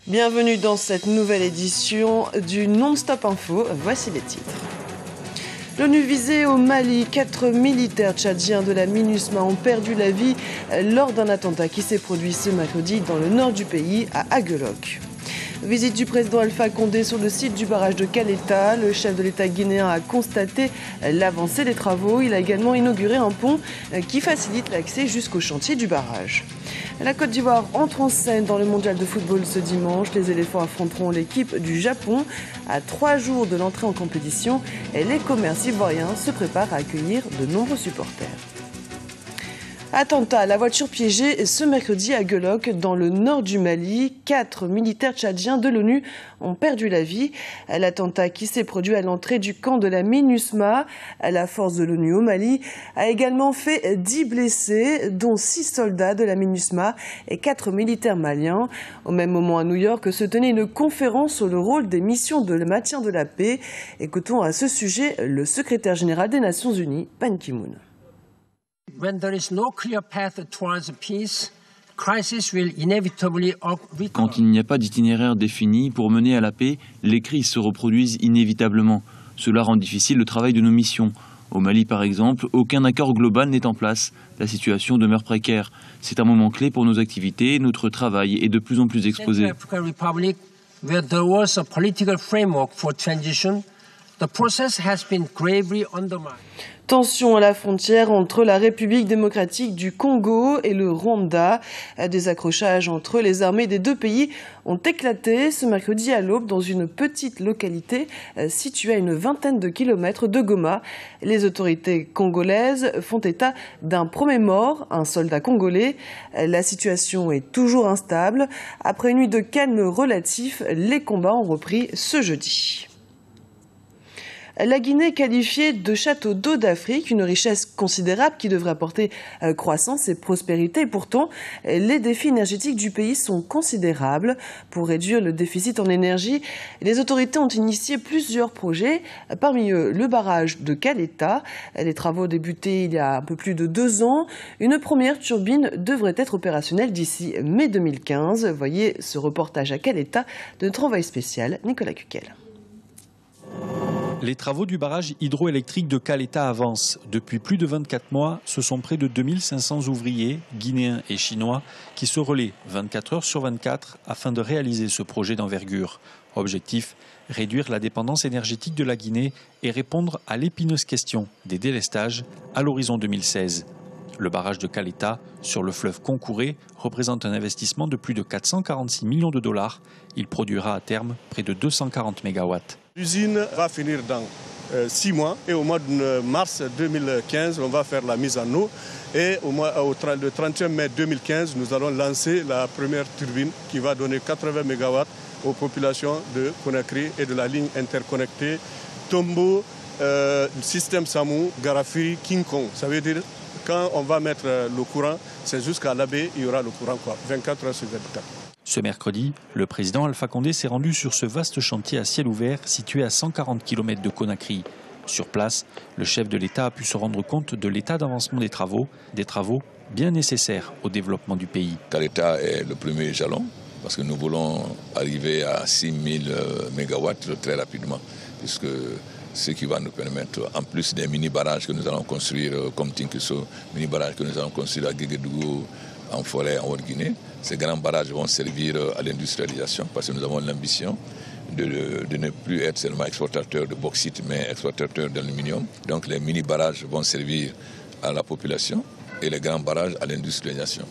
Bienvenue dans cette nouvelle édition du Non-Stop Info. Voici les titres. L'ONU visée au Mali. 4 militaires tchadiens de la MINUSMA ont perdu la vie lors d'un attentat qui s'est produit ce mercredi dans le nord du pays, à Aguelok. Visite du président Alpha Condé sur le site du barrage de Caleta. Le chef de l'État guinéen a constaté l'avancée des travaux. Il a également inauguré un pont qui facilite l'accès jusqu'au chantier du barrage. La Côte d'Ivoire entre en scène dans le mondial de football ce dimanche. Les éléphants affronteront l'équipe du Japon à 3 jours de l'entrée en compétition. Et les commerces ivoiriens se préparent à accueillir de nombreux supporters. Attentat à la voiture piégée ce mercredi à Aguelok, dans le nord du Mali. 4 militaires tchadiens de l'ONU ont perdu la vie. L'attentat qui s'est produit à l'entrée du camp de la MINUSMA, la force de l'ONU au Mali, a également fait 10 blessés, dont 6 soldats de la MINUSMA et 4 militaires maliens. Au même moment à New York se tenait une conférence sur le rôle des missions de maintien de la paix. Écoutons à ce sujet le secrétaire général des Nations Unies, Ban Ki-moon. Quand il n'y a pas d'itinéraire défini pour mener à la paix, les crises se reproduisent inévitablement. Cela rend difficile le travail de nos missions. Au Mali, par exemple, aucun accord global n'est en place. La situation demeure précaire. C'est un moment clé pour nos activités. Notre travail est de plus en plus exposé. Tension à la frontière entre la République démocratique du Congo et le Rwanda. Des accrochages entre les armées des deux pays ont éclaté ce mercredi à l'aube dans une petite localité située à une vingtaine de kilomètres de Goma. Les autorités congolaises font état d'un premier mort, un soldat congolais. La situation est toujours instable. Après une nuit de calme relatif, les combats ont repris ce jeudi. La Guinée qualifiée de château d'eau d'Afrique, une richesse considérable qui devrait apporter croissance et prospérité. Pourtant, les défis énergétiques du pays sont considérables. Pour réduire le déficit en énergie, les autorités ont initié plusieurs projets, parmi eux le barrage de Caleta. Les travaux débutés il y a un peu plus de 2 ans. Une première turbine devrait être opérationnelle d'ici mai 2015. Voyez ce reportage à Caleta de notre envoyé spécial Nicolas Cuquel. Les travaux du barrage hydroélectrique de Caleta avancent. Depuis plus de 24 mois, ce sont près de 2500 ouvriers, guinéens et chinois, qui se relaient 24 heures sur 24 afin de réaliser ce projet d'envergure. Objectif, réduire la dépendance énergétique de la Guinée et répondre à l'épineuse question des délestages à l'horizon 2016. Le barrage de Caleta, sur le fleuve Concouré, représente un investissement de plus de 446 millions de dollars. Il produira à terme près de 240 mégawatts. L'usine va finir dans 6 mois et au mois de mars 2015, on va faire la mise en eau. Et le 31 mai 2015, nous allons lancer la première turbine qui va donner 80 mégawatts aux populations de Conakry et de la ligne interconnectée Tombo, système Samou, Garafiri, King Kong. Ça veut dire quand on va mettre le courant, c'est jusqu'à l'abbé, il y aura le courant 24 heures sur 24. Ce mercredi, le président Alpha Condé s'est rendu sur ce vaste chantier à ciel ouvert situé à 140 km de Conakry. Sur place, le chef de l'État a pu se rendre compte de l'état d'avancement des travaux bien nécessaires au développement du pays. Caleta est le premier jalon parce que nous voulons arriver à 6000 mégawatts très rapidement, puisque ce qui va nous permettre, en plus des mini-barrages que nous allons construire comme Tinkiso, mini-barrages que nous allons construire à Guéguédougou, en forêt en Haute-Guinée. Ces grands barrages vont servir à l'industrialisation parce que nous avons l'ambition de ne plus être seulement exportateurs de bauxite mais exportateurs d'aluminium. Donc les mini-barrages vont servir à la population et les grands barrages à l'industrialisation.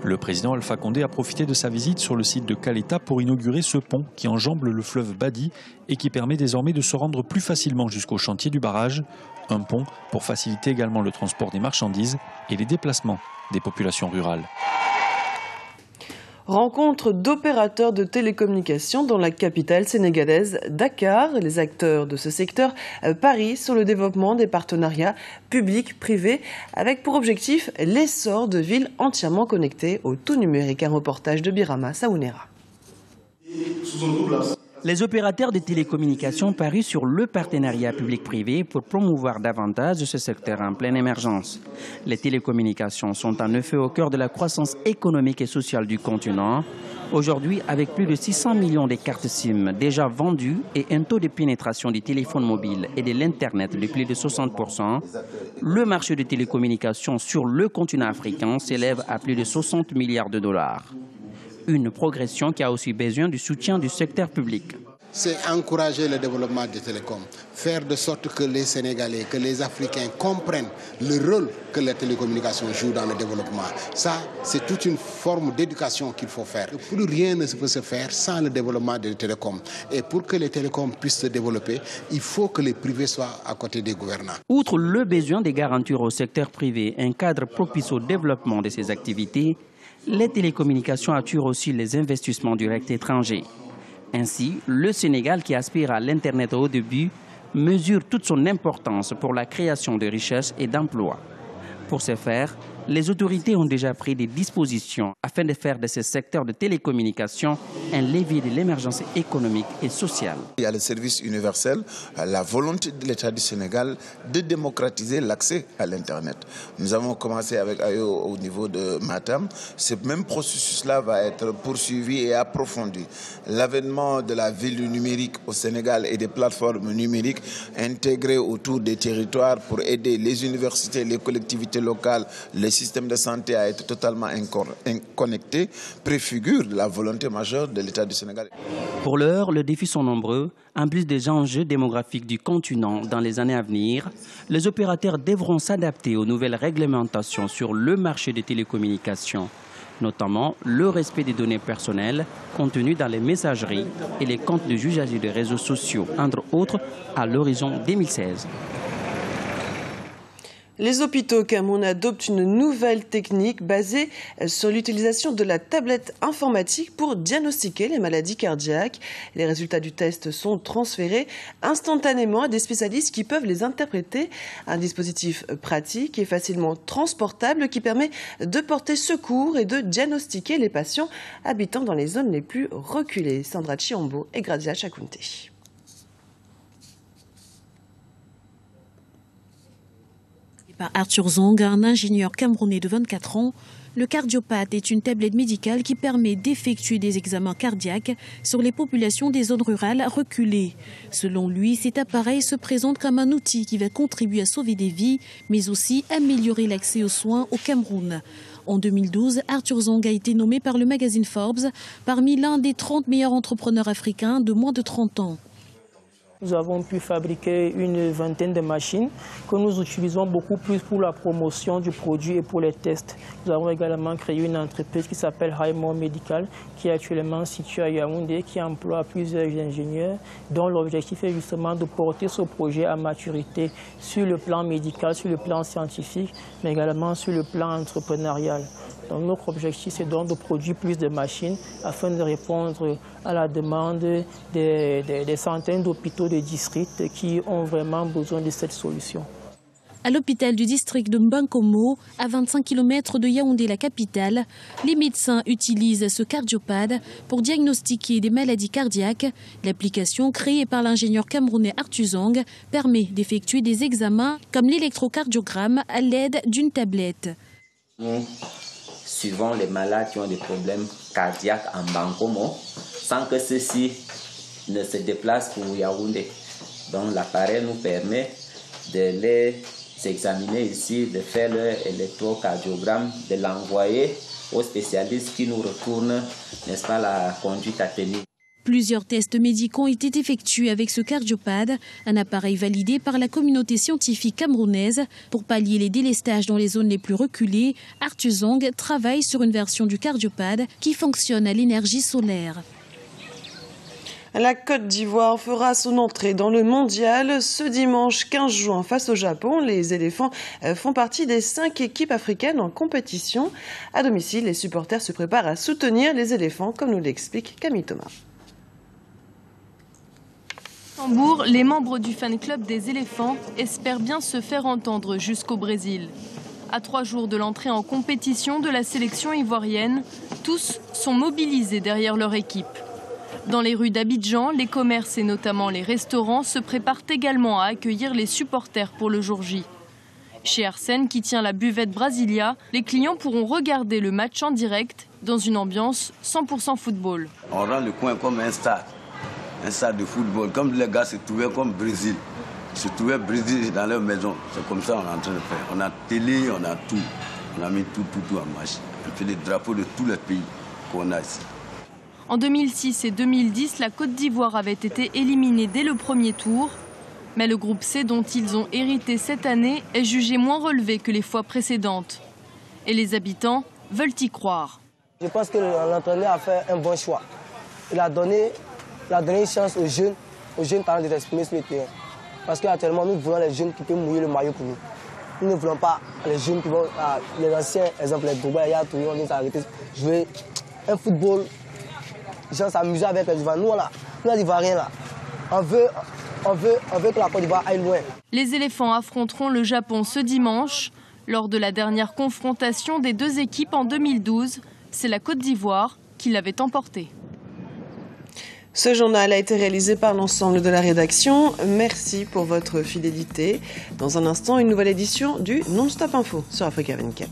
Le président Alpha Condé a profité de sa visite sur le site de Caleta pour inaugurer ce pont qui enjambe le fleuve Badi et qui permet désormais de se rendre plus facilement jusqu'au chantier du barrage. Un pont pour faciliter également le transport des marchandises et les déplacements des populations rurales. Rencontre d'opérateurs de télécommunications dans la capitale sénégalaise, Dakar. Les acteurs de ce secteur parient sur le développement des partenariats publics-privés avec pour objectif l'essor de villes entièrement connectées au tout numérique. Un reportage de Birama Saounera. Les opérateurs de télécommunications parient sur le partenariat public-privé pour promouvoir davantage ce secteur en pleine émergence. Les télécommunications sont en effet au cœur de la croissance économique et sociale du continent. Aujourd'hui, avec plus de 600 millions de cartes SIM déjà vendues et un taux de pénétration des téléphones mobiles et de l'Internet de plus de 60%, le marché de télécommunications sur le continent africain s'élève à plus de 60 milliards de dollars. Une progression qui a aussi besoin du soutien du secteur public. C'est encourager le développement des télécoms, faire de sorte que les Sénégalais, que les Africains comprennent le rôle que les télécommunications jouent dans le développement. Ça, c'est toute une forme d'éducation qu'il faut faire. Plus rien ne peut se faire sans le développement des télécoms. Et pour que les télécoms puissent se développer, il faut que les privés soient à côté des gouvernants. Outre le besoin de garantir au secteur privé un cadre propice au développement de ces activités, les télécommunications attirent aussi les investissements directs étrangers. Ainsi, le Sénégal, qui aspire à l'Internet haut débit, mesure toute son importance pour la création de richesses et d'emplois. Pour ce faire, les autorités ont déjà pris des dispositions afin de faire de ce secteur de télécommunications un levier de l'émergence économique et sociale. Il y a le service universel, la volonté de l'État du Sénégal de démocratiser l'accès à l'Internet. Nous avons commencé avec AYO au niveau de Matam. Ce même processus-là va être poursuivi et approfondi. L'avènement de la ville numérique au Sénégal et des plateformes numériques intégrées autour des territoires pour aider les universités, les collectivités locales, les systèmes de santé à être totalement connectés préfigure la volonté majeure de l'État du Sénégal. Pour l'heure, les défis sont nombreux. En plus des enjeux démographiques du continent dans les années à venir, les opérateurs devront s'adapter aux nouvelles réglementations sur le marché des télécommunications, notamment le respect des données personnelles contenues dans les messageries et les comptes de usage des réseaux sociaux, entre autres, à l'horizon 2016. Les hôpitaux au Cameroun adoptent une nouvelle technique basée sur l'utilisation de la tablette informatique pour diagnostiquer les maladies cardiaques. Les résultats du test sont transférés instantanément à des spécialistes qui peuvent les interpréter. Un dispositif pratique et facilement transportable qui permet de porter secours et de diagnostiquer les patients habitant dans les zones les plus reculées. Sandra Chiombo et Grazia Chakunte. Par Arthur Zong, un ingénieur camerounais de 24 ans, le cardiopathe est une tablette médicale qui permet d'effectuer des examens cardiaques sur les populations des zones rurales reculées. Selon lui, cet appareil se présente comme un outil qui va contribuer à sauver des vies, mais aussi améliorer l'accès aux soins au Cameroun. En 2012, Arthur Zong a été nommé par le magazine Forbes parmi l'un des 30 meilleurs entrepreneurs africains de moins de 30 ans. Nous avons pu fabriquer une vingtaine de machines que nous utilisons beaucoup plus pour la promotion du produit et pour les tests. Nous avons également créé une entreprise qui s'appelle Highmore Medical, qui est actuellement située à Yaoundé, qui emploie plusieurs ingénieurs, dont l'objectif est justement de porter ce projet à maturité sur le plan médical, sur le plan scientifique, mais également sur le plan entrepreneurial. Donc notre objectif, c'est donc de produire plus de machines afin de répondre à la demande des centaines d'hôpitaux de districts qui ont vraiment besoin de cette solution. À l'hôpital du district de Mbankomo, à 25 km de Yaoundé, la capitale, les médecins utilisent ce cardiopad pour diagnostiquer des maladies cardiaques. L'application créée par l'ingénieur camerounais Arthur Zong permet d'effectuer des examens comme l'électrocardiogramme à l'aide d'une tablette. Nous suivons les malades qui ont des problèmes cardiaques en Mbankomo sans que ceux-ci ne se déplacent pour Yaoundé. Donc l'appareil nous permet de les examiner ici, de faire leur électrocardiogramme, de l'envoyer aux spécialistes qui nous retournent, n'est-ce pas, la conduite à tenir. Plusieurs tests médicaux ont été effectués avec ce cardiopad, un appareil validé par la communauté scientifique camerounaise. Pour pallier les délestages dans les zones les plus reculées, Arthur Zong travaille sur une version du cardiopad qui fonctionne à l'énergie solaire. La Côte d'Ivoire fera son entrée dans le mondial ce dimanche 15 juin face au Japon. Les éléphants font partie des 5 équipes africaines en compétition. À domicile, les supporters se préparent à soutenir les éléphants, comme nous l'explique Camille Thomas. Hambourg, les membres du fan club des éléphants espèrent bien se faire entendre jusqu'au Brésil. À 3 jours de l'entrée en compétition de la sélection ivoirienne, tous sont mobilisés derrière leur équipe. Dans les rues d'Abidjan, les commerces et notamment les restaurants se préparent également à accueillir les supporters pour le jour J. Chez Arsène, qui tient la buvette Brasilia, les clients pourront regarder le match en direct dans une ambiance 100% football. On rend le coin comme un stade de football. Comme les gars se trouvaient comme Brésil, se trouvaient Brésil dans leur maison. C'est comme ça qu'on est en train de faire. On a télé, on a tout. On a mis tout en marche. On fait les drapeaux de tous les pays qu'on a ici. En 2006 et 2010, la Côte d'Ivoire avait été éliminée dès le premier tour. Mais le groupe C dont ils ont hérité cette année est jugé moins relevé que les fois précédentes. Et les habitants veulent y croire. Je pense que l'entraîneur a fait un bon choix. Il a donné une chance aux jeunes talents de s'exprimer sur le terrain. Parce qu'actuellement, nous voulons les jeunes qui peuvent mouiller le maillot pour nous. Nous ne voulons pas les jeunes qui vont, les anciens, exemple les Drogba, Yaya Touré, on vient s'arrêter, jouer un football, les gens s'amuser avec les Ivoiriens. Nous, les Ivoiriens, là, on veut que la Côte d'Ivoire aille loin. Les éléphants affronteront le Japon ce dimanche. Lors de la dernière confrontation des deux équipes en 2012, c'est la Côte d'Ivoire qui l'avait emporté. Ce journal a été réalisé par l'ensemble de la rédaction. Merci pour votre fidélité. Dans un instant, une nouvelle édition du Non-Stop Info sur Africa 24.